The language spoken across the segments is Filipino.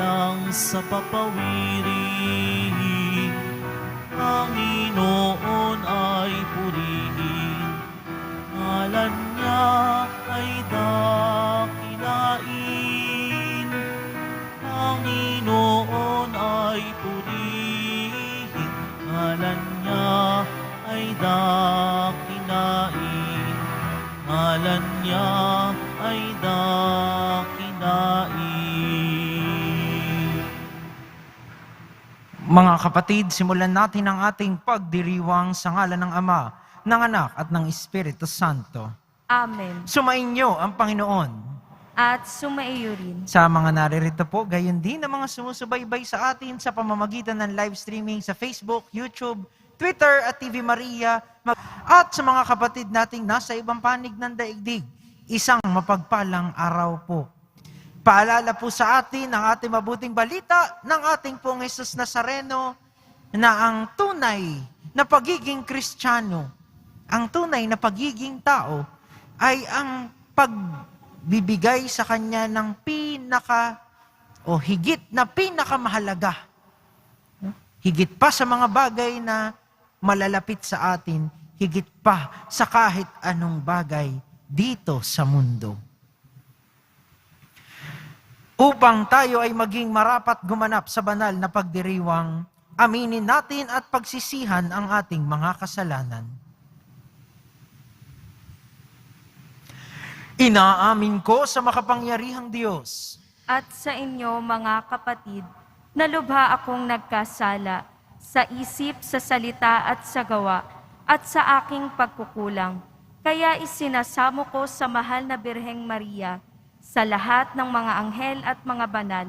alang sa papawiri. Panginoon ay purihin, ngalan niya ay dakilain. Panginoon ay purihin, ngalan niya ay dakilain. Ngalan niya ay dakilain. Mga kapatid, simulan natin ang ating pagdiriwang sa ngalan ng Ama, ng Anak at ng Espiritu Santo. Amen. Sumainyo ang Panginoon. At sumaiyo rin. Sa mga naririto po, gayon din ang mga sumusubaybay sa atin sa pamamagitan ng live streaming sa Facebook, YouTube, Twitter at TV Maria. At sa mga kapatid nating nasa ibang panig ng daigdig, isang mapagpalang araw po. Paalala po sa atin ang ating mabuting balita ng ating pong Jesus Nazareno na ang tunay na pagiging Kristiyano, ang tunay na pagiging tao ay ang pagbibigay sa Kanya ng higit na pinakamahalaga. Higit pa sa mga bagay na malalapit sa atin, higit pa sa kahit anong bagay dito sa mundo. Upang tayo ay maging marapat gumanap sa banal na pagdiriwang, aminin natin at pagsisihan ang ating mga kasalanan. Inaamin ko sa makapangyarihang Diyos At sa inyo, mga kapatid, na lubha akong nagkasala sa isip, sa salita at sa gawa, at sa aking pagkukulang. Kaya isinasamo ko sa mahal na Birheng Maria, sa lahat ng mga anghel at mga banal,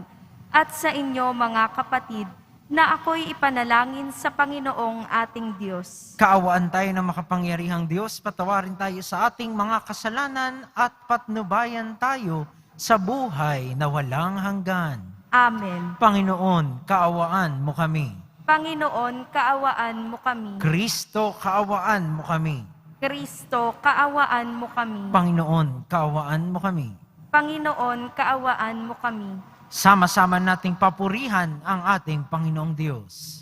at sa inyo, mga kapatid, na ako'y ipanalangin sa Panginoong ating Diyos. Kaawaan tayo ng makapangyarihang Diyos, patawarin tayo sa ating mga kasalanan at patnubayan tayo sa buhay na walang hanggan. Amen. Panginoon, kaawaan mo kami. Panginoon, kaawaan mo kami. Kristo, kaawaan mo kami. Kristo, kaawaan mo kami. Panginoon, kaawaan mo kami. Panginoon, kaawaan mo kami. Sama-sama nating papurihan ang ating Panginoong Diyos.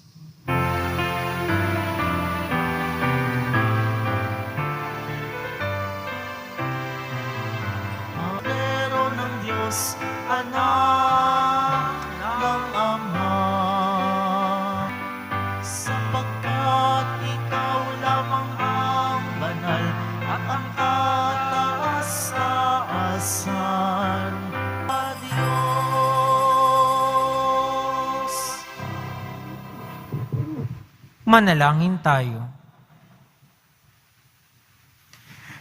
Pero ng Diyos, anak ng Ama, sapagkat ikaw lamang ang banal at ang kataas-taasan. Diyos. Manalangin tayo.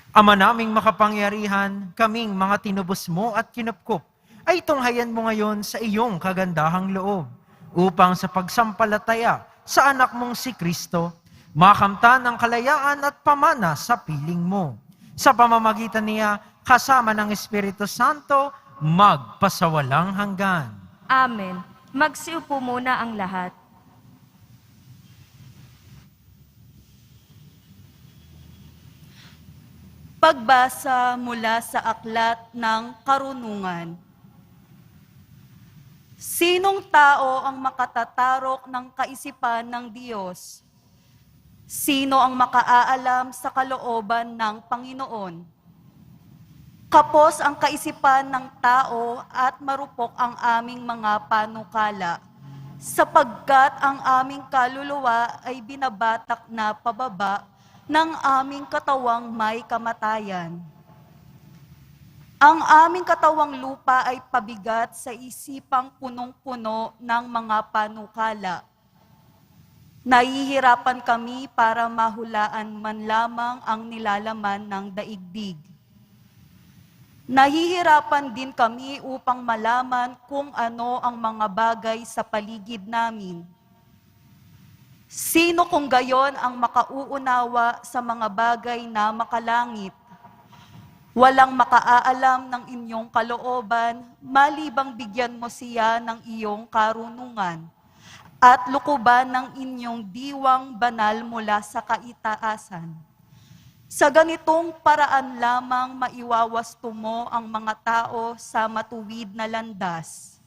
Ama naming makapangyarihan, kaming mga tinubos mo at kinupkup, ay tunghayan mo ngayon sa iyong kagandahang loob, upang sa pagsampalataya sa anak mong si Kristo, makamtan ang kalayaan at pamana sa piling mo. Sa pamamagitan niya, kasama ng Espiritu Santo, magpasawalang hanggan. Amen. Magsiupo muna ang lahat. Pagbasa mula sa Aklat ng Karunungan. Sinong tao ang makatatarok ng kaisipan ng Diyos? Sino ang makaaalam sa kalooban ng Panginoon? Kapos ang kaisipan ng tao at marupok ang aming mga panukala, sapagkat ang aming kaluluwa ay binabatak na pababa ng aming katawang may kamatayan. Ang aming katawang lupa ay pabigat sa isipang punong-puno ng mga panukala. Nahihirapan kami para mahulaan man lamang ang nilalaman ng daigdig. Nahihirapan din kami upang malaman kung ano ang mga bagay sa paligid namin. Sino kung gayon ang makauunawa sa mga bagay na makalangit? Walang makaaalam ng inyong kalooban, malibang bigyan mo siya ng iyong karunungan at lukuban ng inyong diwang banal mula sa kaitaasan. Sa ganitong paraan lamang maiwawasto mo ang mga tao sa matuwid na landas.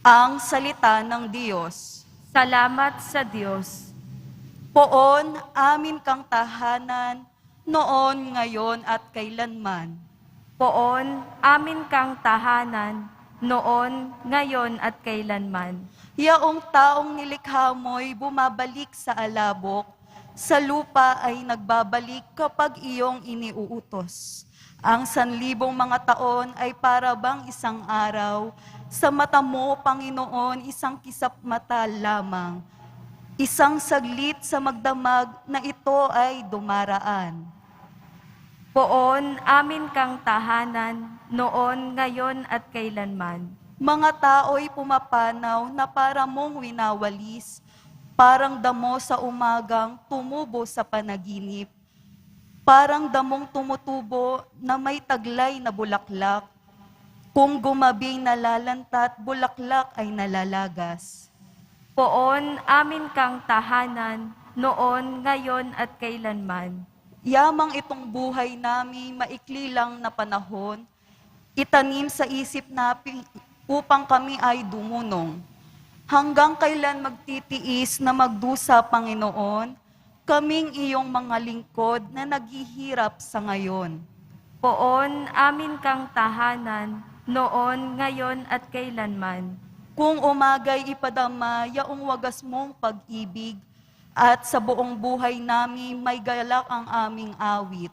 Ang salita ng Diyos. Salamat sa Diyos. Poon amin kang tahanan, noon, ngayon at kailanman. Poon, amin kang tahanan, noon, ngayon at kailanman. Yaong taong nilikha mo'y bumabalik sa alabok, sa lupa ay nagbabalik kapag iyong iniuutos. Ang 1,000 mga taon ay para bang isang araw, sa mata mo, Panginoon, isang kisap mata lamang. Isang saglit sa magdamag na ito ay dumaraan. Poon, amin kang tahanan, noon, ngayon at kailanman. Mga tao'y pumapanaw na para mong winawalis, parang damo sa umagang tumubo sa panaginip, parang damong tumutubo na may taglay na bulaklak, kung gumabing nalalantat, bulaklak ay nalalagas. Poon, amin kang tahanan, noon, ngayon at kailanman. Yamang itong buhay namin maikli lang na panahon, itanim sa isip namin upang kami ay dumunong. Hanggang kailan magtitiis na magdusa, Panginoon, kaming iyong mga lingkod na naghihirap sa ngayon. Poon, amin kang tahanan, noon, ngayon at kailanman. Kung umagay ipadama, yaong wagas mong pag-ibig, at sa buong buhay namin may galak ang aming awit.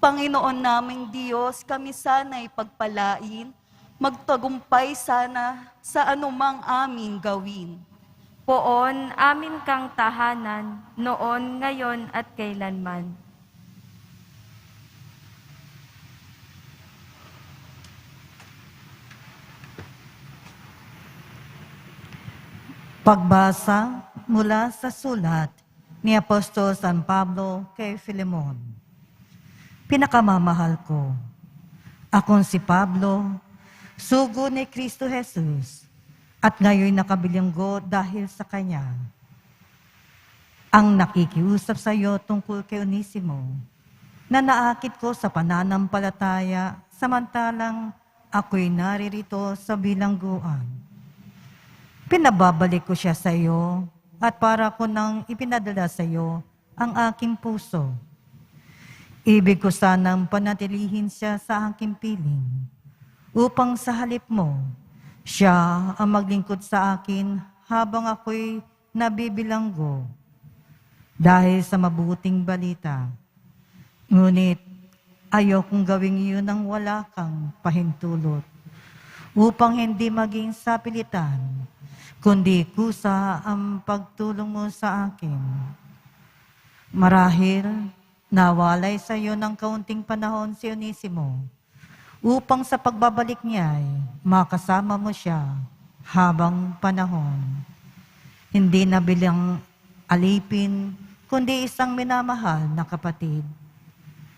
Panginoon naming Diyos, kami sana'y pagpalain, magtagumpay sana sa anumang aming gawin. Poon, amin kang tahanan, noon, ngayon at kailanman. Pagbasa mula sa sulat ni Apostol San Pablo kay Filemon. Pinakamamahal ko, akong si Pablo, sugo ni Kristo Jesus, at ngayon nakabilinggo dahil sa Kanya. Ang nakikiusap sa iyo tungkol kay Onesimo, na naakit ko sa pananampalataya, samantalang ako'y naririto sa bilangguan. Pinababalik ko siya sa iyo at para ko nang ipinadala sa iyo ang aking puso. Ibig ko sanang panatilihin siya sa aking piling upang sa halip mo, siya ang maglingkod sa akin habang ako'y nabibilanggo dahil sa mabuting balita. Ngunit ayokong gawing iyon ng wala kang pahintulot upang hindi maging sapilitan, kundi kusa ang pagtulong mo sa akin. Marahil, nawalay sa iyo ng kaunting panahon si Onesimo, upang sa pagbabalik niya ay makasama mo siya habang panahon. Hindi na bilang alipin, kundi isang minamahal na kapatid.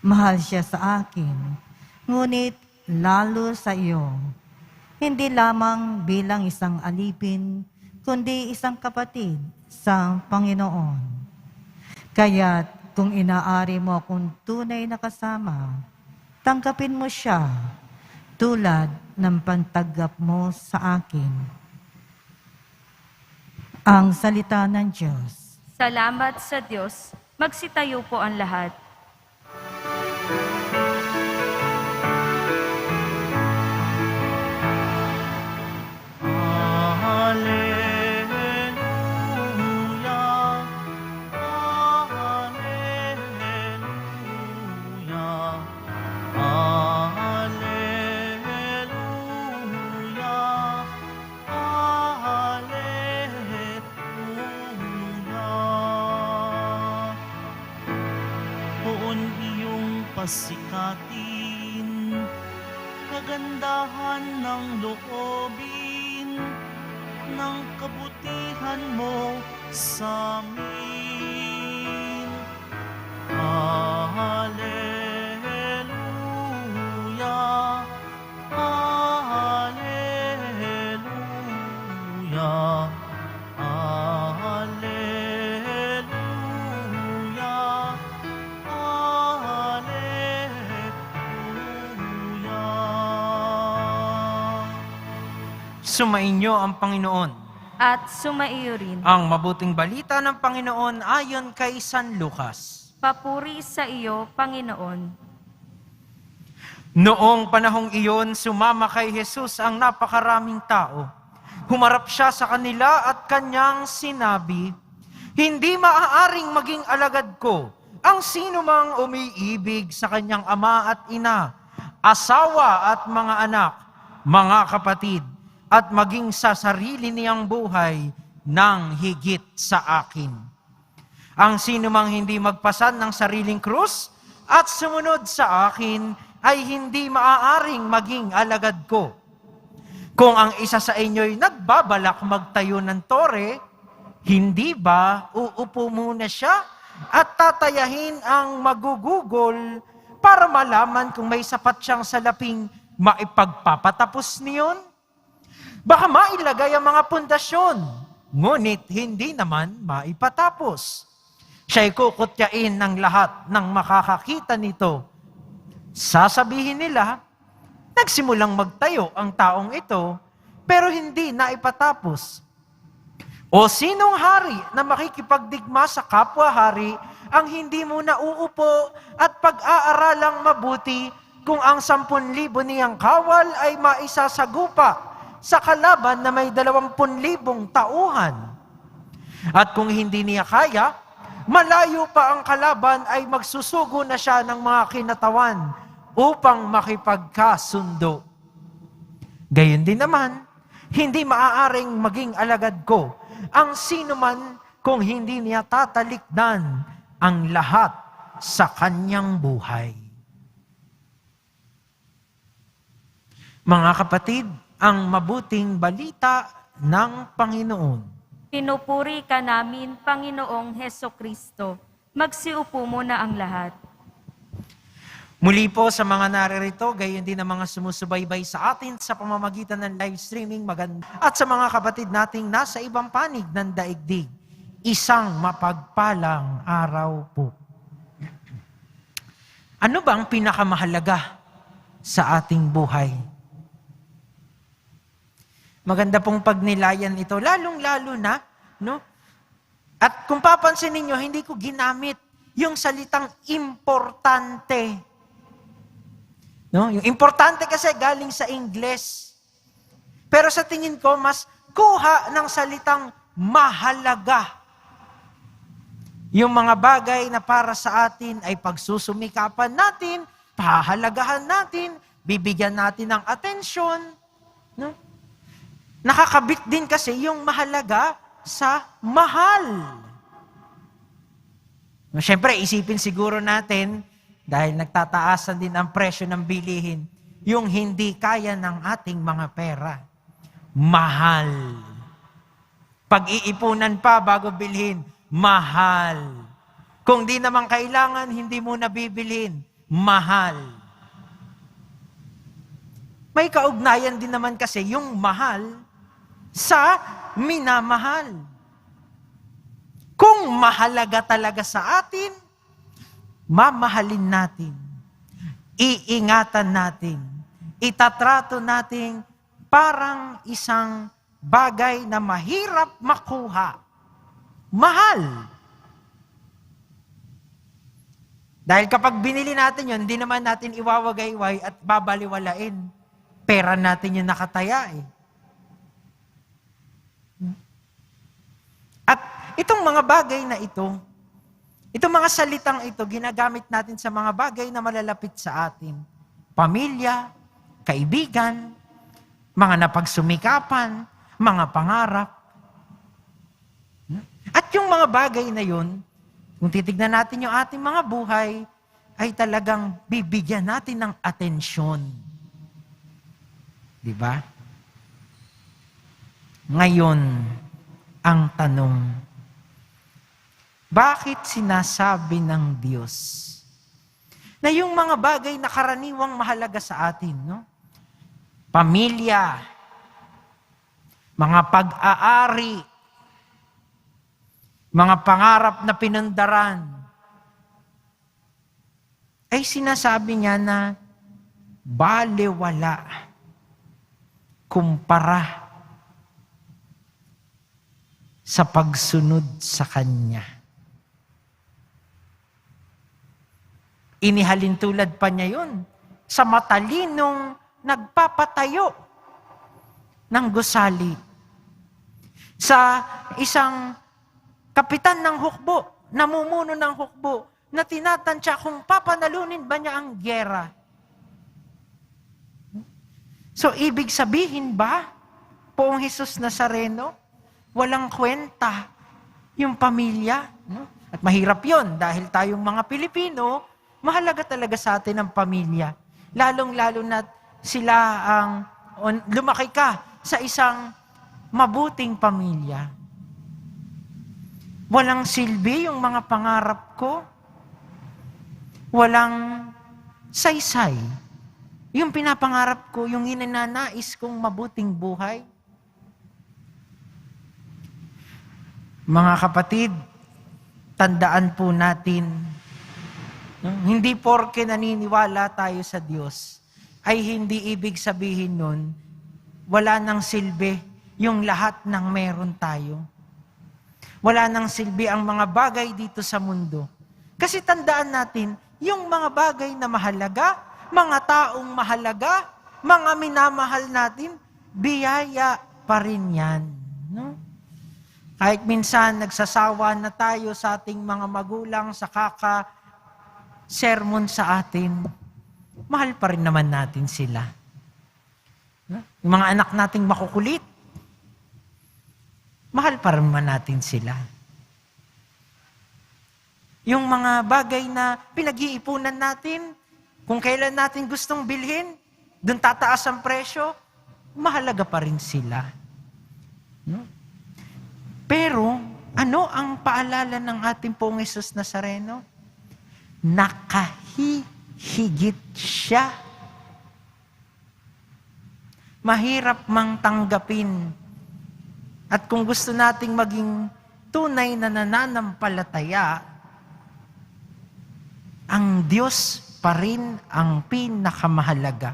Mahal siya sa akin, ngunit lalo sa iyo. Hindi lamang bilang isang alipin, kundi isang kapatid sa Panginoon. Kaya't kung inaari mo akong tunay na kasama, tanggapin mo siya tulad ng pagtanggap mo sa akin. Ang salita ng Diyos. Salamat sa Diyos. Magsitayo po ang lahat. Hallelujah, hallelujah, hallelujah, hallelujah. Poon iyong pasikatin, kagandahan ng loobin, ng kabutihan mo sa amin. Hallelujah, hallelujah, hallelujah, hallelujah. Sumainyo ang Panginoon. At sumaiyo rin. Ang mabuting balita ng Panginoon ayon kay San Lucas. Papuri sa iyo, Panginoon. Noong panahong iyon, sumama kay Jesus ang napakaraming tao. Humarap siya sa kanila at kanyang sinabi, "Hindi maaaring maging alagad ko ang sino mang umiibig sa kanyang ama at ina, asawa at mga anak, mga kapatid, at maging sa sarili niyang buhay ng higit sa akin. Ang sino mang hindi magpasan ng sariling krus at sumunod sa akin ay hindi maaaring maging alagad ko. Kung ang isa sa inyo'y nagbabalak magtayo ng tore, hindi ba uupo muna siya at tatayahin ang magugugol para malaman kung may sapat siyang salaping maipagpapatapos niyon? Baka mailagay ang mga pundasyon, ngunit hindi naman maipatapos. Siya'y kukutyain ng lahat ng makakakita nito. Sasabihin nila, nagsimulang magtayo ang taong ito, pero hindi naipatapos. O sinong hari na makikipagdigma sa kapwa-hari ang hindi muna uupo at pag-aaralang mabuti kung ang 10,000 niyang kawal ay maisasagupa sa kalaban na may 20,000 tauhan? At kung hindi niya kaya, malayo pa ang kalaban ay magsusugo na siya ng mga kinatawan upang makipagkasundo. Gayon din naman, hindi maaaring maging alagad ko ang sino man kung hindi niya tatalikdan ang lahat sa kanyang buhay." Mga kapatid, ang mabuting balita ng Panginoon. Pinupuri ka namin, Panginoong Hesukristo. Magsiupo muna ang lahat. Muli po sa mga naririto, gayon din ang mga sumusubaybay sa atin sa pamamagitan ng live streaming at sa mga kapatid nating nasa ibang panig ng daigdig. Isang mapagpalang araw po. Ano ba ang pinakamahalaga sa ating buhay? Maganda pong pagnilayan ito, lalong-lalo na, no? At kung papansin ninyo, hindi ko ginamit yung salitang importante. No? Yung importante kasi galing sa Ingles. Pero sa tingin ko, mas kuha ng salitang mahalaga. Yung mga bagay na para sa atin ay pagsusumikapan natin, pahahalagahan natin, bibigyan natin ng atensyon. No? Nakakabit din kasi yung mahalaga sa mahal. No, siyempre, isipin siguro natin, dahil nagtataasan din ang presyo ng bilihin, yung hindi kaya ng ating mga pera. Mahal. Pag-iipunan pa bago bilhin, mahal. Kung di naman kailangan, hindi mo na bibilhin, mahal. May kaugnayan din naman kasi yung mahal sa minamahal. Kung mahalaga talaga sa atin, mamahalin natin, iingatan natin, itatrato natin parang isang bagay na mahirap makuha. Mahal. Dahil kapag binili natin yun, hindi naman natin iwawagayway at babaliwalain. Pera natin yung nakataya eh. At itong mga bagay na ito, itong mga salitang ito, ginagamit natin sa mga bagay na malalapit sa atin. Pamilya, kaibigan, mga napagsumikapan, mga pangarap. At yung mga bagay na yun, kung titignan natin yung ating mga buhay, ay talagang bibigyan natin ng atensyon. Di ba? Ngayon, ang tanong, bakit sinasabi ng Diyos na yung mga bagay na karaniwang mahalaga sa atin, no? Pamilya, mga pag-aari, mga pangarap na pinandaran, ay sinasabi niya na balewala kumpara sa pagsunod sa Kanya. Inihalin tulad pa niya yun sa matalinong nagpapatayo ng gusali. Sa isang kapitan ng hukbo, namumuno ng hukbo, na tinatansya kung papanalunin ba niya ang gyera. So, ibig sabihin ba, Poong Jesus Nazareno, walang kwenta yung pamilya? No? At mahirap yon dahil tayong mga Pilipino, mahalaga talaga sa atin ang pamilya. Lalong-lalo na sila lumaki ka sa isang mabuting pamilya. Walang silbi yung mga pangarap ko. Walang saysay. Yung pinapangarap ko, yung inananais kong mabuting buhay. Mga kapatid, tandaan po natin, no? Hindi porke naniniwala tayo sa Diyos, ay hindi ibig sabihin nun, wala nang silbi yung lahat ng meron tayo. Wala nang silbi ang mga bagay dito sa mundo. Kasi tandaan natin, yung mga bagay na mahalaga, mga taong mahalaga, mga minamahal natin, biyaya pa rin yan. No? Kahit minsan nagsasawa na tayo sa ating mga magulang sa sermon sa atin, mahal pa rin naman natin sila. No? Yung mga anak nating makukulit, mahal pa rin naman natin sila. Yung mga bagay na pinag-iipunan natin, kung kailan natin gustong bilhin, dun tataas ang presyo, mahalaga pa rin sila. No? Pero, ano ang paalala ng ating Poong Jesus Nazareno? Nakahihigit siya. Mahirap mang tanggapin. At kung gusto nating maging tunay na nananampalataya, ang Diyos pa rin ang pinakamahalaga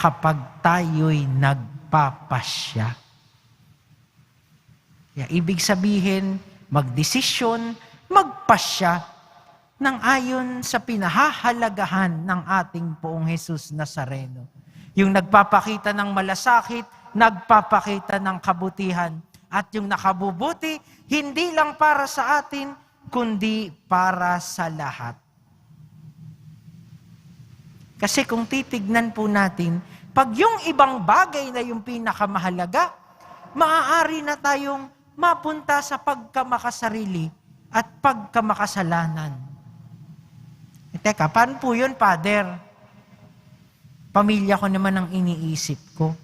kapag tayo'y nagpapasya. Kaya ibig sabihin, magdesisyon, magpasya ng ayon sa pinahahalagahan ng ating Poong Jesus Nazareno. Yung nagpapakita ng malasakit, nagpapakita ng kabutihan. At yung nakabubuti, hindi lang para sa atin, kundi para sa lahat. Kasi kung titignan po natin, pag yung ibang bagay na yung pinakamahalaga, maaari na tayong mapunta sa pagkamakasarili at pagkamakasalanan. Teka, paano po yun, Father? Pamilya ko naman ang iniisip ko.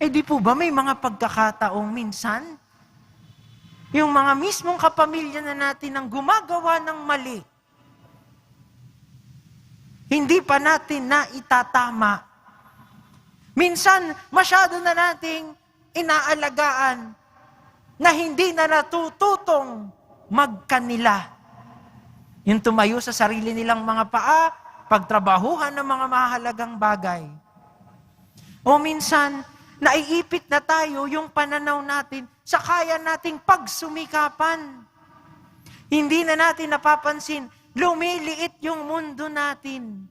Di po ba may mga pagkakataong minsan, yung mga mismong kapamilya na natin ang gumagawa ng mali, hindi pa natin na itatama. Minsan, masyado na nating inaalagaan na hindi na natututong magkanila. Yung tumayo sa sarili nilang mga paa, pagtrabahuhan ng mga mahalagang bagay. O minsan, naiipit na tayo yung pananaw natin sa kaya nating pagsumikapan. Hindi na natin napapansin, lumiliit yung mundo natin.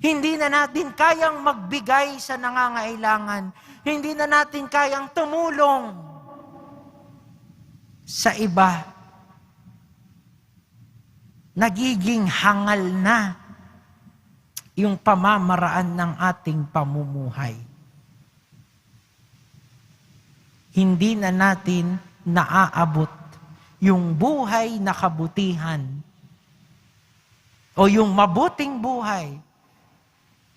Hindi na natin kayang magbigay sa nangangailangan. Hindi na natin kayang tumulong sa iba. Nagiging hangal na yung pamamaraan ng ating pamumuhay. Hindi na natin naaabot yung buhay na kabutihan o yung mabuting buhay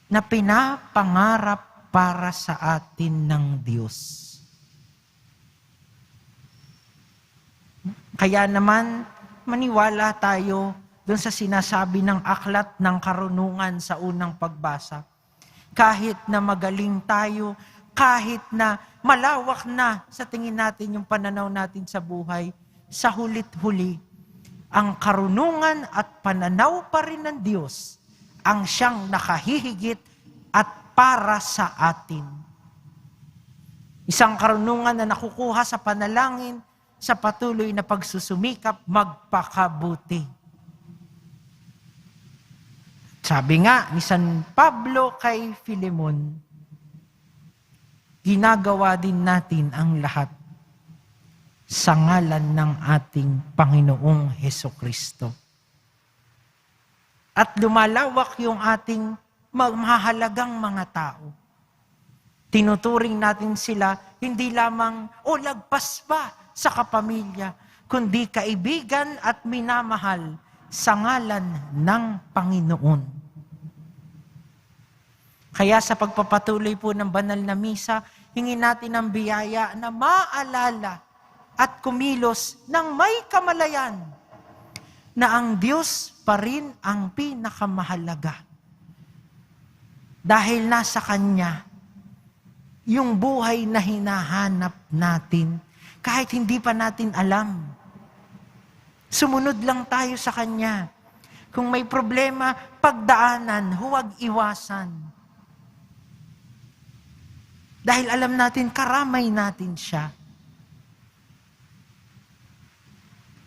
na pinapangarap para sa atin ng Diyos. Kaya naman, maniwala tayo doon sa sinasabi ng aklat ng karunungan sa unang pagbasa. Kahit na magaling tayo, kahit na malawak na sa tingin natin yung pananaw natin sa buhay, sa hulit-huli, ang karunungan at pananaw pa rin ng Diyos ang siyang nakahihigit at para sa atin. Isang karunungan na nakukuha sa panalangin, sa patuloy na pagsusumikap, magpakabuti. Sabi nga ni San Pablo kay Filemon, ginagawa din natin ang lahat sa ngalan ng ating Panginoong Hesukristo. At lumalawak yung ating mahalagang mga tao. Tinuturing natin sila hindi lamang o lagpas pa sa kapamilya, kundi kaibigan at minamahal sa ngalan ng Panginoon. Kaya sa pagpapatuloy po ng banal na misa, hingin natin ang biyaya na maalala at kumilos ng may kamalayan na ang Diyos pa rin ang pinakamahalaga. Dahil nasa Kanya, yung buhay na hinahanap natin, kahit hindi pa natin alam. Sumunod lang tayo sa Kanya. Kung may problema, pagdaanan, huwag iwasan. Dahil alam natin, karamay natin siya.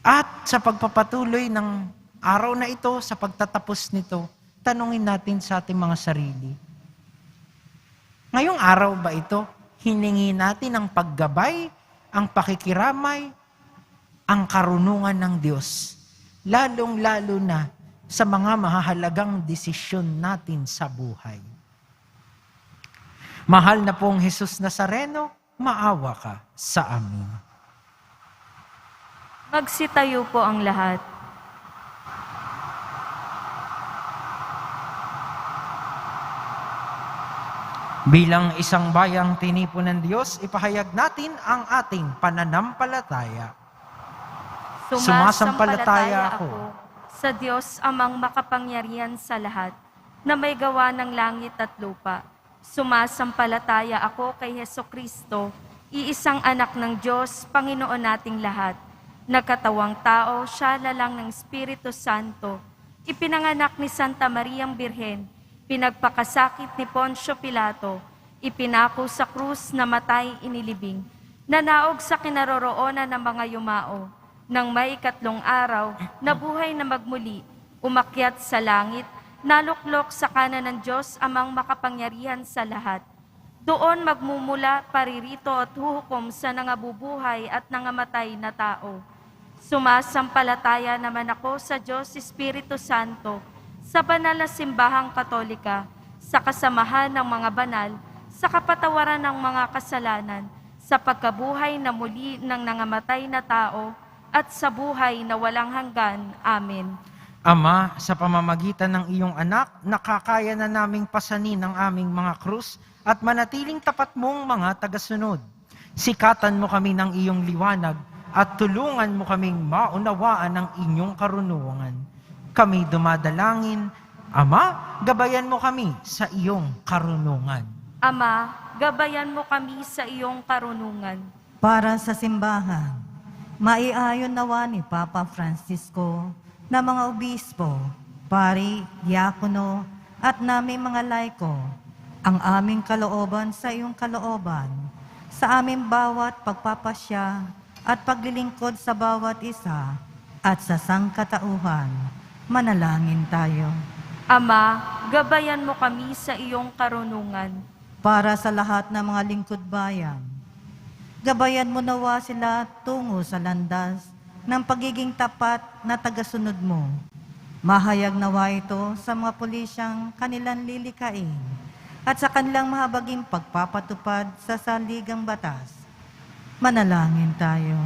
At sa pagpapatuloy ng araw na ito, sa pagtatapos nito, tanungin natin sa ating mga sarili. Ngayong araw ba ito, hiningi natin ang paggabay, ang pakikiramay, ang karunungan ng Diyos, lalong-lalo na sa mga mahahalagang desisyon natin sa buhay. Mahal na pong Jesus Nazareno, maawa ka sa amin. Magsitayo po ang lahat. Bilang isang bayang tinipon ng Diyos, ipahayag natin ang ating pananampalataya. Sumasampalataya ako sa Diyos amang makapangyarihan sa lahat, na may gawa ng langit at lupa. Sumasampalataya ako kay Hesukristo, iisang anak ng Diyos, Panginoon nating lahat. Nagkatawang tao, siya lalang ng Espiritu Santo. Ipinanganak ni Santa Mariang Birhen, pinagpakasakit ni Poncio Pilato, ipinako sa krus, namatay, inilibing, nanaog sa kinaroroonan ng mga yumao. Nang may 3 araw, nabuhay na magmuli, umakyat sa langit, naluklok sa kanan ng Diyos amang makapangyarihan sa lahat. Doon magmumula, paririto at huhukom sa nangabubuhay at nangamatay na tao. Sumasampalataya naman ako sa Diyos Espiritu Santo, sa banal na simbahang katolika, sa kasamahan ng mga banal, sa kapatawaran ng mga kasalanan, sa pagkabuhay na muli ng nangamatay na tao, at sa buhay na walang hanggan. Amen. Ama, sa pamamagitan ng iyong anak, nakakaya na naming pasanin ang aming mga krus at manatiling tapat mong mga tagasunod. Sikatan mo kami ng iyong liwanag at tulungan mo kaming maunawaan ang inyong karunungan. Kami dumadalangin, Ama, gabayan mo kami sa iyong karunungan. Ama, gabayan mo kami sa iyong karunungan. Para sa simbahan, maiayon nawa ni Papa Francisco na mga obispo, pari, diakono, at naming mga laiko, ang aming kalooban sa iyong kalooban, sa aming bawat pagpapasya at paglilingkod sa bawat isa, at sa sangkatauhan, manalangin tayo. Ama, gabayan mo kami sa iyong karunungan. Para sa lahat ng mga lingkod bayan, gabayan mo nawa sila tungo sa landas ng pagiging tapat na tagasunod mo. Mahayag nawa ito sa mga pulisyang kanilang lilikain at sa kanilang mahabaging pagpapatupad sa saligang batas. Manalangin tayo.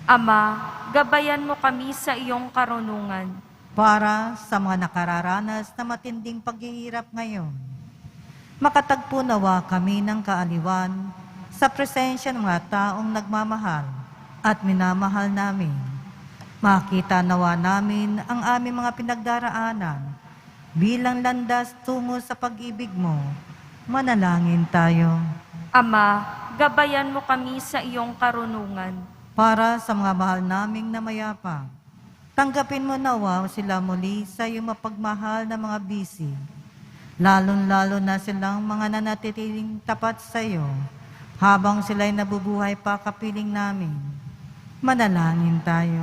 Ama, gabayan mo kami sa iyong karunungan. Para sa mga nakararanas na matinding paghihirap ngayon, makatagpo nawa kami ng kaaliwan sa presensya ng mga taong nagmamahal at minamahal namin. Makita nawa namin ang aming mga pinagdaraanan bilang landas tungo sa pag-ibig mo. Manalangin tayo. Ama, gabayan mo kami sa iyong karunungan. Para sa mga mahal naming namayapa, tanggapin mo nawa sila muli sa iyong mapagmahal na mga bisi, lalong-lalo na silang mga nanatitiling tapat sa iyo, habang sila'y nabubuhay pa kapiling namin. Manalangin tayo.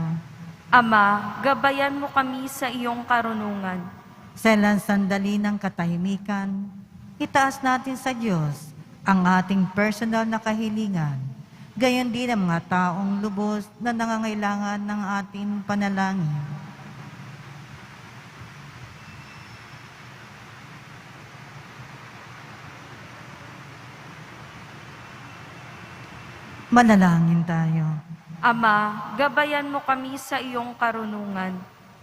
Ama, gabayan mo kami sa iyong karunungan. Sa ilang sandali ng katahimikan, itaas natin sa Diyos ang ating personal na kahilingan. Gayon din ang mga taong lubos na nangangailangan ng ating panalangin. Manalangin tayo. Ama, gabayan mo kami sa iyong karunungan.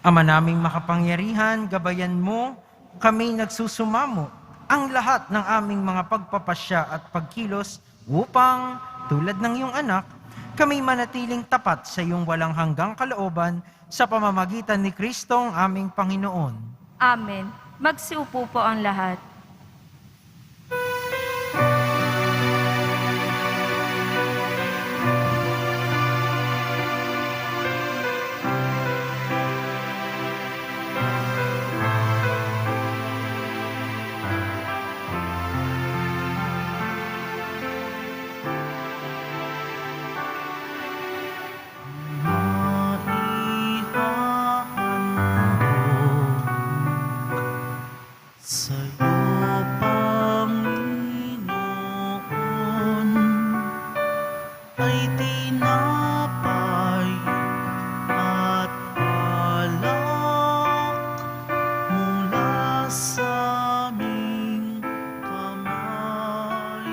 Ama naming makapangyarihan, gabayan mo kami nagsusumamo ang lahat ng aming mga pagpapasya at pagkilos upang, tulad ng iyong anak, kami manatiling tapat sa iyong walang hanggang kalooban sa pamamagitan ni Kristong aming Panginoon. Amen. Magsiupo po ang lahat. Sa'yo, Panginoon, ay tinapay at alak mula sa aming kamay.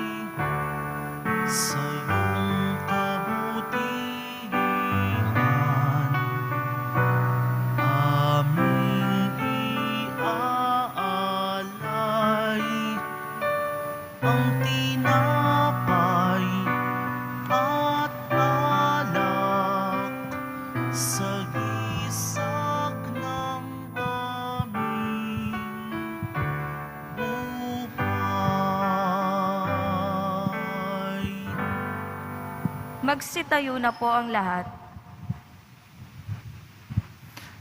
Sa iyong kabutihan, aming iaalay ang tinapay at alak sa gisag ng aming buhay. Magsitayo na po ang lahat.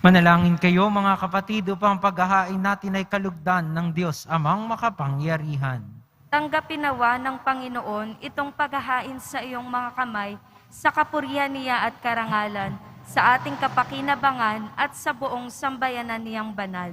Manalangin kayo mga kapatid upang paghahain natin ay kalugdan ng Diyos amang makapangyarihan. Tanggapin nawa ng Panginoon itong paghahain sa iyong mga kamay sa kapurihan niya at karangalan, sa ating kapakinabangan at sa buong sambayanan niyang banal.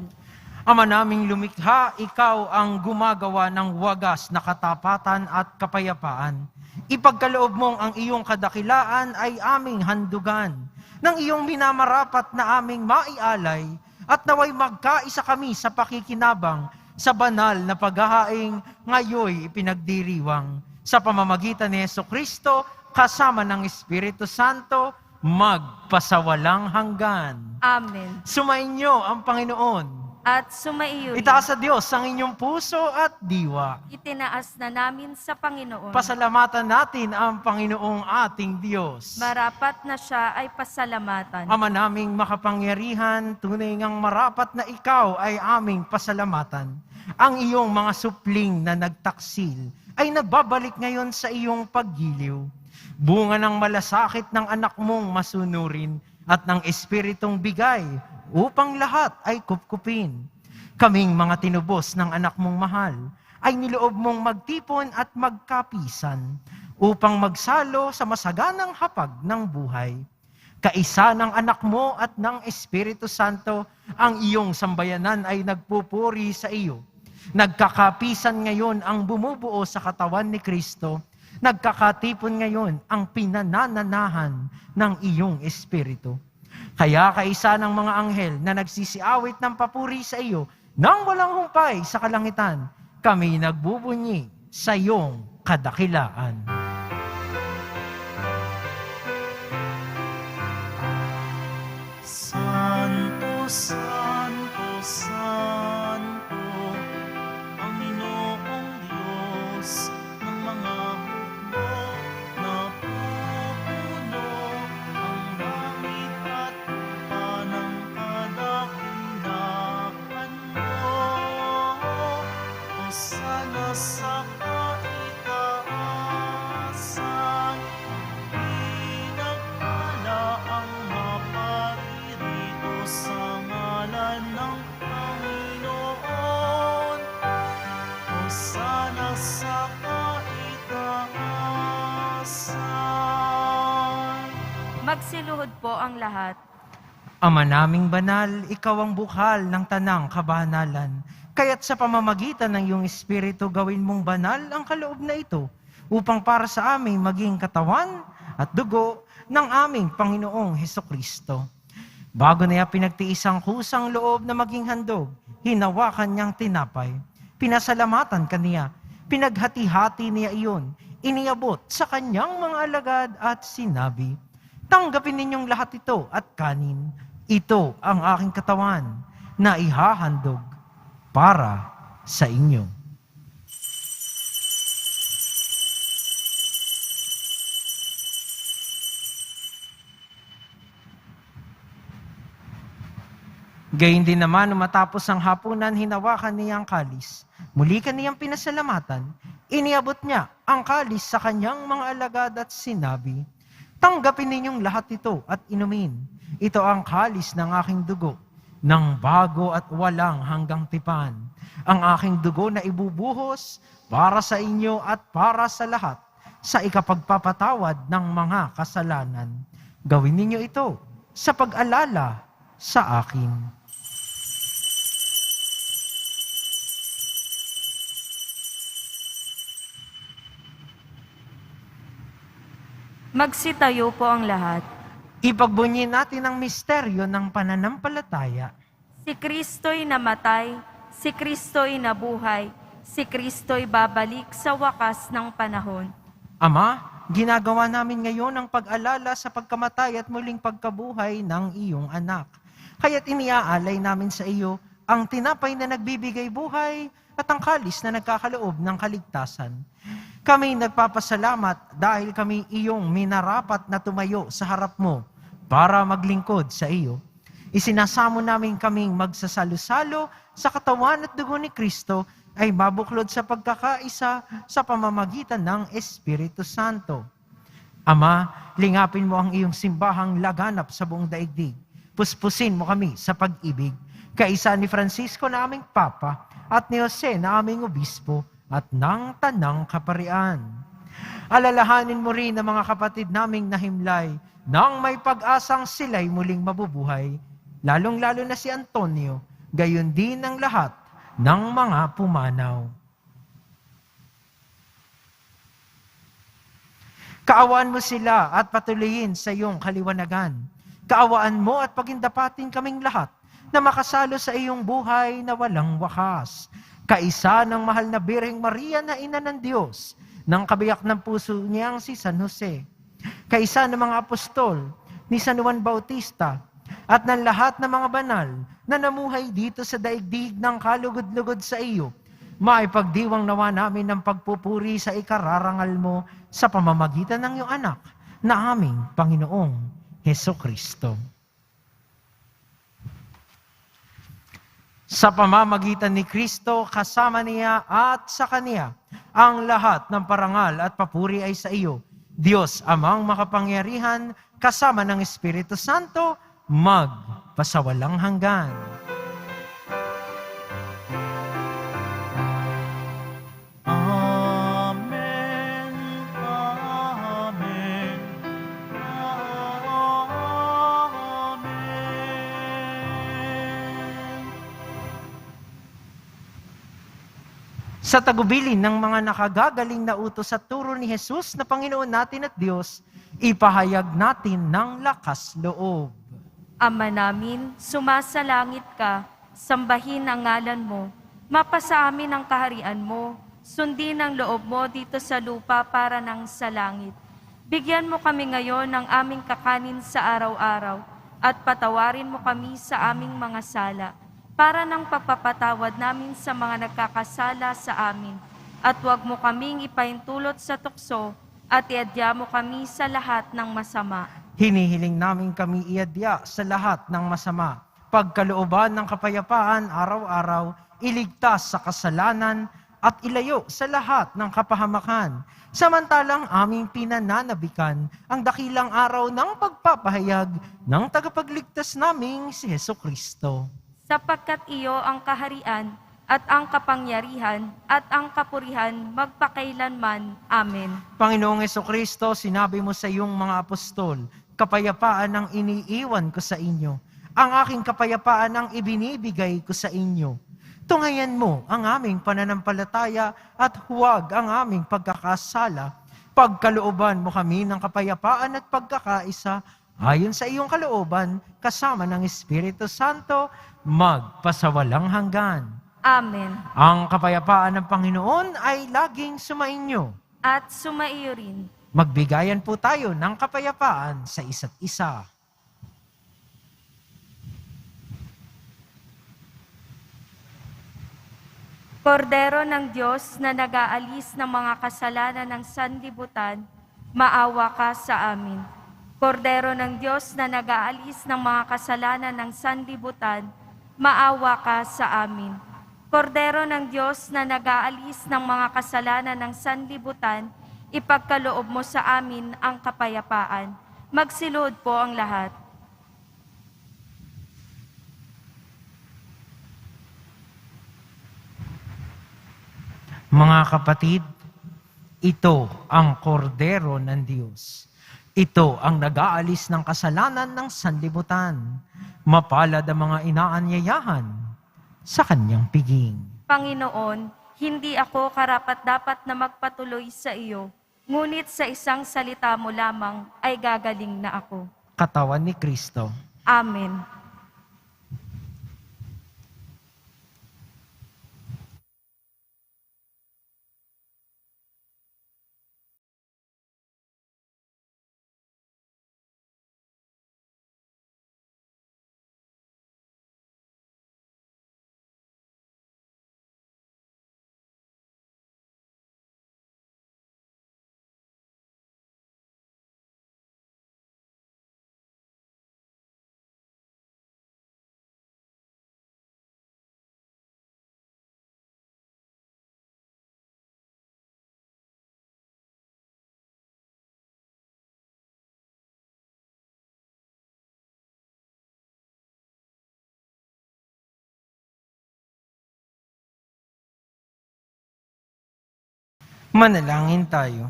Ama naming lumikha, ikaw ang gumagawa ng wagas na katapatan at kapayapaan. Ipagkaloob mong ang iyong kadakilaan ay aming handugan, ng iyong minamarapat na aming maialay, at naway magkaisa kami sa pakikinabang sa banal na paghahaing ngayoy ipinagdiriwang. Sa pamamagitan ni Jesucristo, kasama ng Espiritu Santo, magpasawalang hanggan. Amen. Sumainyo ang Panginoon. At sumaiyo rin. Itaas sa Diyos ang inyong puso at diwa. Itinaas na namin sa Panginoon. Pasalamatan natin ang Panginoong ating Diyos. Marapat na siya ay pasalamatan. Ama naming makapangyarihan, tunay ngang marapat na ikaw ay aming pasalamatan. Ang iyong mga supling na nagtaksil ay nagbabalik ngayon sa iyong paggiliw. Bunga ng malasakit ng anak mong masunurin at ng espiritong bigay upang lahat ay kupkupin. Kaming mga tinubos ng anak mong mahal ay niloob mong magtipon at magkapisan upang magsalo sa masaganang hapag ng buhay. Kaisa ng anak mo at ng Espiritu Santo, ang iyong sambayanan ay nagpupuri sa iyo. Nagkakapisan ngayon ang bumubuo sa katawan ni Kristo. Nagkakatipon ngayon ang pinanananahan ng iyong Espiritu. Kaya kaisa ng mga anghel na nagsisiawit ng papuri sa iyo nang walang humpay sa kalangitan, kami nagbubunyi sa iyong kadakilaan. Santo, Santo, Santo, ang Ginoong Diyos ng mga hukbo, napupuno ang langit at lupa ng kadakilaan mo. Hosana sa kaitaasan, pinagpala ang maparirito sa ngalan ng Panginoon. Hosana sa kaitaasan. Magsiluhod po ang lahat. Ama naming banal, ikaw ang bukal ng tanang kabanalan. Kaya't sa pamamagitan ng iyong Espiritu, gawin mong banal ang kaloob na ito, upang para sa aming maging katawan at dugo ng aming Panginoong Hesukristo. Bago niya pinagtiis ang kusang loob na maging handog, hinawakan niyang tinapay. Pinasalamatan kaniya, pinaghati-hati niya iyon, iniabot sa kanyang mga alagad at sinabi, "Tanggapin ninyong lahat ito at kanin. Ito ang aking katawan na ihahandog para sa inyo." Gayun din naman, nung matapos ang hapunan, hinawakan niya ang kalis. Muli kaniyang pinasalamatan, iniabot niya ang kalis sa kanyang mga alagad at sinabi, "Tanggapin ninyong lahat ito at inumin. Ito ang kalis ng aking dugo, ng bago at walang hanggang tipan. Ang aking dugo na ibubuhos para sa inyo at para sa lahat, sa ikapagpapatawad ng mga kasalanan. Gawin ninyo ito sa pag-alala sa akin." Magsitayo po ang lahat. Ipagbunyi natin ang misteryo ng pananampalataya. Si Kristo'y namatay, si Kristo'y nabuhay, si Kristo'y babalik sa wakas ng panahon. Ama, ginagawa namin ngayon ang pag-alala sa pagkamatay at muling pagkabuhay ng iyong anak. Kaya't iniaalay namin sa iyo ang tinapay na nagbibigay buhay at ang kalis na nagkakaloob ng kaligtasan. Kami nagpapasalamat dahil kami iyong minarapat na tumayo sa harap mo para maglingkod sa iyo. Isinasamo namin kaming magsasalo-salo sa katawan at dugo ni Kristo ay mabuklod sa pagkakaisa sa pamamagitan ng Espiritu Santo. Ama, lingapin mo ang iyong simbahang laganap sa buong daigdig. Puspusin mo kami sa pag-ibig. Kaisa ni Francisco na aming Papa at ni Jose na aming Obispo at ng Tanang Kaparian. Alalahanin mo rin ang mga kapatid naming nahimlay nang may pag-asang sila'y muling mabubuhay, lalong-lalo na si Antonio, gayon din ang lahat ng mga pumanaw. Kaawaan mo sila at patuloyin sa iyong kaliwanagan. Kaawaan mo at pagindapatin kaming lahat na makasalo sa iyong buhay na walang wakas. Kaisa ng mahal na Birheng Maria na Ina ng Diyos, ng kabiyak ng puso niyang si San Jose. Kaisa ng mga apostol, ni San Juan Bautista, at ng lahat ng mga banal na namuhay dito sa daigdig ng kalugod-lugod sa iyo, maipagdiwang nawa namin ng pagpupuri sa ikararangal mo sa pamamagitan ng iyong anak na aming Panginoong Hesukristo. Sa pamamagitan ni Kristo, kasama niya at sa Kaniya, ang lahat ng parangal at papuri ay sa iyo, Diyos Amang makapangyarihan, kasama ng Espiritu Santo, magpasawalang hanggan. Amen. Amen. Amen. Sa tagubilin ng mga nakagagaling na utos at turo ni Jesus na Panginoon natin at Diyos, ipahayag natin ng lakas loob. Ama namin, sumasalangit ka, sambahin ang ngalan mo, mapasa amin ang kaharian mo, sundin ang loob mo dito sa lupa para nang sa langit. Bigyan mo kami ngayon ng aming kakanin sa araw-araw, at patawarin mo kami sa aming mga sala, para nang pagpapatawad namin sa mga nagkakasala sa amin. At huwag mo kaming ipaintulot sa tukso, at iadya mo kami sa lahat ng masama. Hinihiling namin kami iadya sa lahat ng masama, pagkalooban ng kapayapaan araw-araw, iligtas sa kasalanan, at ilayo sa lahat ng kapahamakan. Samantalang aming pinananabikan ang dakilang araw ng pagpapahayag ng tagapagligtas naming si Hesukristo. Sapagkat iyo ang kaharian, at ang kapangyarihan, at ang kapurihan magpakailanman. Amen. Panginoong Hesukristo, sinabi mo sa iyong mga apostol, kapayapaan ang iniiwan ko sa inyo. Ang aking kapayapaan ang ibinibigay ko sa inyo. Tungayan mo ang aming pananampalataya at huwag ang aming pagkakasala. Pagkalooban mo kami ng kapayapaan at pagkakaisa ayon sa iyong kalooban kasama ng Espiritu Santo magpasawalang hanggan. Amen. Ang kapayapaan ng Panginoon ay laging sumainyo. At sumaiyo rin. Magbigayan po tayo ng kapayapaan sa isa't isa. Kordero ng Diyos na nag-aalis ng mga kasalanan ng sanlibutan, maawa ka sa amin. Kordero ng Diyos na nag-aalis ng mga kasalanan ng sanlibutan, maawa ka sa amin. Kordero ng Diyos na nag-aalis ng mga kasalanan ng sanlibutan, ipagkaloob mo sa amin ang kapayapaan. Magsilod po ang lahat. Mga kapatid, ito ang kordero ng Diyos. Ito ang nag-aalis ng kasalanan ng sanlibutan. Mapalad ang mga inaanyayahan sa kanyang piging. Panginoon, hindi ako karapat-dapat na magpatuloy sa iyo, ngunit sa isang salita mo lamang ay gagaling na ako. Katawan ni Kristo. Amen. Manalangin tayo.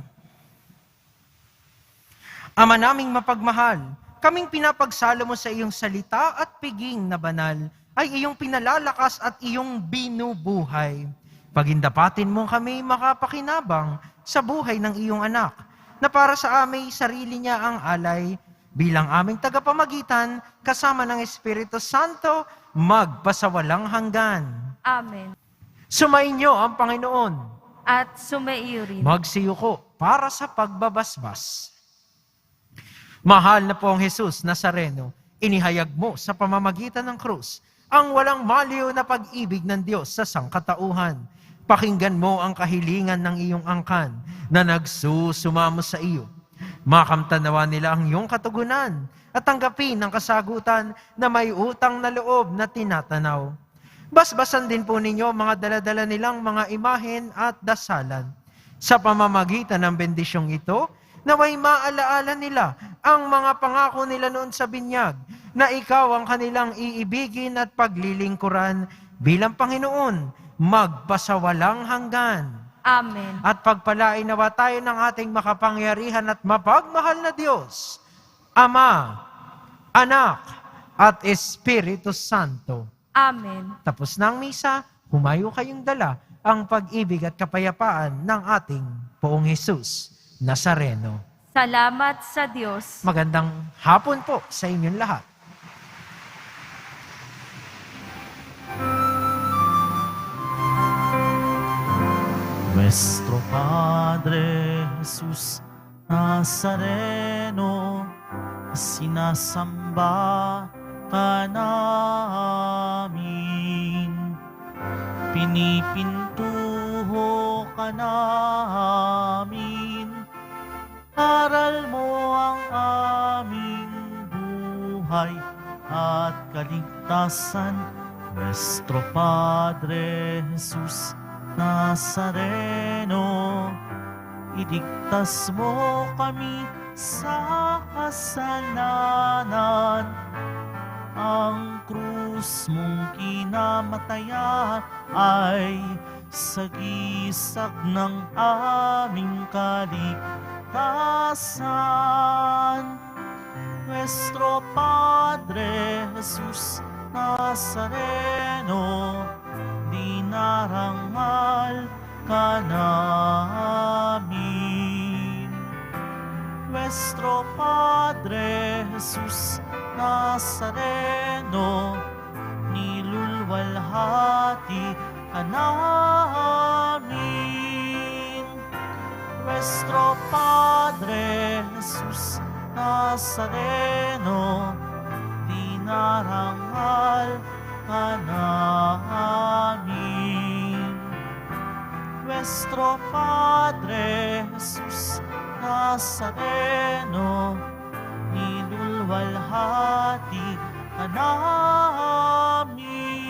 Ama naming mapagmahal, kaming pinapagsalo mo sa iyong salita at piging na banal ay iyong pinalalakas at iyong binubuhay. Pagindapatin mo kami makapakinabang sa buhay ng iyong anak, na para sa aming sarili niya ang alay, bilang aming tagapamagitan kasama ng Espiritu Santo, magpasawalang hanggan. Amen. Sumainyo ang Panginoon. At sumaiyo rin. Magsiyuko para sa pagbabasbas. Mahal na pong Jesus Nazareno, inihayag mo sa pamamagitan ng krus ang walang maliw na pag-ibig ng Diyos sa sangkatauhan. Pakinggan mo ang kahilingan ng iyong angkan na nagsusumamo sa iyo. Makamtanawa nila ang iyong katugunan at tanggapin ang kasagutan na may utang na loob na tinatanaw. Basbasan din po ninyo mga daladala nilang mga imahen at dasalan. Sa pamamagitan ng bendisyong ito, naway maalaala nila ang mga pangako nila noon sa binyag, na ikaw ang kanilang iibigin at paglilingkuran bilang Panginoon, magpasawalang hanggan. Amen. At pagpalain nawa tayo ng ating makapangyarihan at mapagmahal na Diyos, Ama, Anak, at Espiritu Santo. Amen. Tapos na ang misa, humayo kayong dala ang pag-ibig at kapayapaan ng ating Poong Jesus Nazareno. Salamat sa Diyos. Magandang hapon po sa inyong lahat. Nuestro Padre Jesus Nazareno, sinasamba ka namin, pinipintuho ka namin, aral mo ang aming buhay at kaligtasan. Nuestro Padre Jesus Nazareno, iligtas mo kami sa kasalanan. Ang krus mong kinamatayan ay sagisag ng aming kaligtasan. Nuestro Padre Jesus Nazareno, dinarangal ka namin. Nuestro Padre Jesus Nazareno, nilulwalhati ka namin. Nuestro Padre Jesus Nazareno, dinarangal ka namin. Nuestro Padre Jesus Nazareno, nilulwalhati ka namin.